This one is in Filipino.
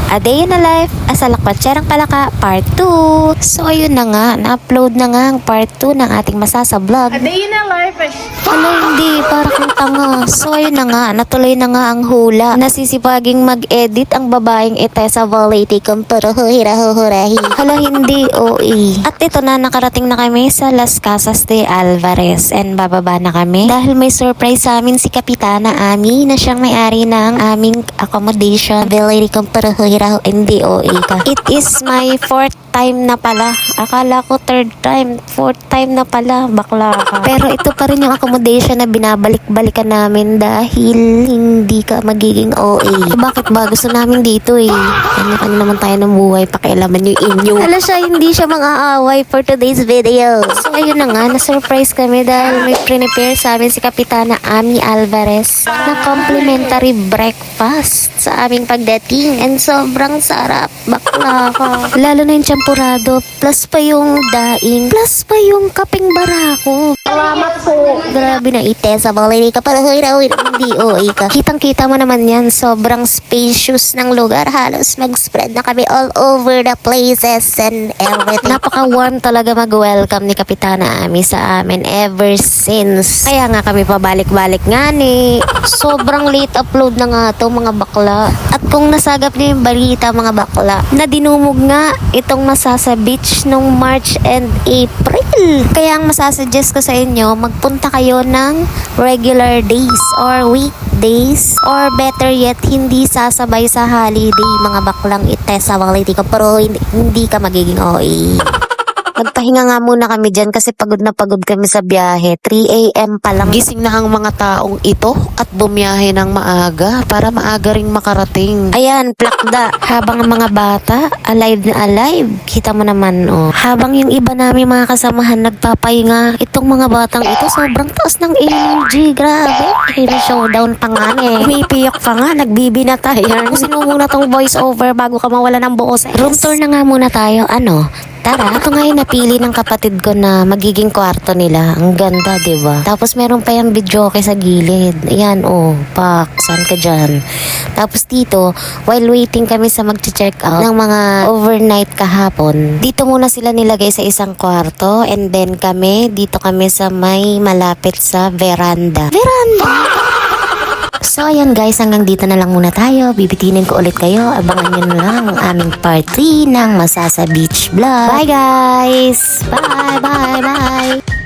A Day in a Life as a Lakwatsarang Palaka Part 2. So ayun na nga, na-upload na nga ang Part 2 ng ating masasablog. A Day in a Life. Hala, hindi, para kang tanga. So ayun na nga, natuloy na nga ang hula. Nasisipaging mag-edit ang babaeng Itesa Valete kung hirahuhurahi. Hala, hindi, OE. At ito na, nakarating na kami sa Las Casas de Alvarez and bababa na kami dahil may surprise sa amin si Kapitana Ami na siyang may-ari ng aming accommodation. Valete kung hindi, OE ka. It is my fourth time na pala. Akala ko third time. Fourth time na pala. Bakla ka. Pero ito pa rin yung accommodation na binabalik-balikan namin dahil hindi ka magiging OA. Bakit ba? Gusto namin dito eh. Ano naman tayo ng buhay. Pakialaman yung inyo. Hala siya, hindi siya mang-aaway for today's video. So ayun na nga, na-surprise kami dahil may prepare sa amin si Kapitana Ami Alvarez na complimentary breakfast sa aming pagdating. And sobrang sarap. Bakla ka. Lalo na yung champurado. Plus pa yung daing. Plus pa yung kapeng barako. Salamat po. Grabe na Itesa Valete ka para hindi OA ka. Kitang-kita mo naman yan. Sobrang spacious ng lugar. Halos mag-spread na kami all over the places and everything. Napaka-warm talaga mag-welcome ni Kapitana Ami sa amin ever since. Kaya nga kami pabalik-balik nga ni. Sobrang late upload na nga to mga bakla. At kung nasagap niyo yung balita mga bakla, na dinumog nga itong Masasa Beach nung March and April. Kaya ang masasuggest ko sa inyo, magpunta kayo ng regular days or weekdays or better yet, hindi sasabay sa holiday mga baklang Itesa Valete ka pero hindi ka magiging OA. Nagpahinga nga muna kami dyan kasi pagod na pagod kami sa biyahe. 3 a.m. pa lang. Gising na ang mga taong ito at bumiyahe ng maaga para maaga ring makarating. Ayan, plakda. Habang ang mga bata, alive na alive. Kita mo naman, oh. Habang yung iba namin mga kasamahan nagpapahinga, itong mga batang ito sobrang taas ng energy. Grabe. Showdown pa nga eh. Umipiyok pa nga, nagbibinata. Yan. Sino muna tong voice over bago ka mawala ng buo sa room tour na nga muna tayo. Ano? Tara, ito nga yung napili ng kapatid ko na magiging kwarto nila. Ang ganda, diba? Tapos meron pa yung videoke sa gilid. Ayan, oh, pak, saan ka dyan? Tapos dito, while waiting kami sa mag-check out ng mga overnight kahapon, dito muna sila nilagay sa isang kwarto and then dito kami sa may malapit sa veranda. So ayan guys, hanggang dito na lang muna tayo. Bibitinin ko ulit kayo. Abangan nyo na lang ang aming part 3 ng Masasa Beach Vlog. Bye guys! Bye!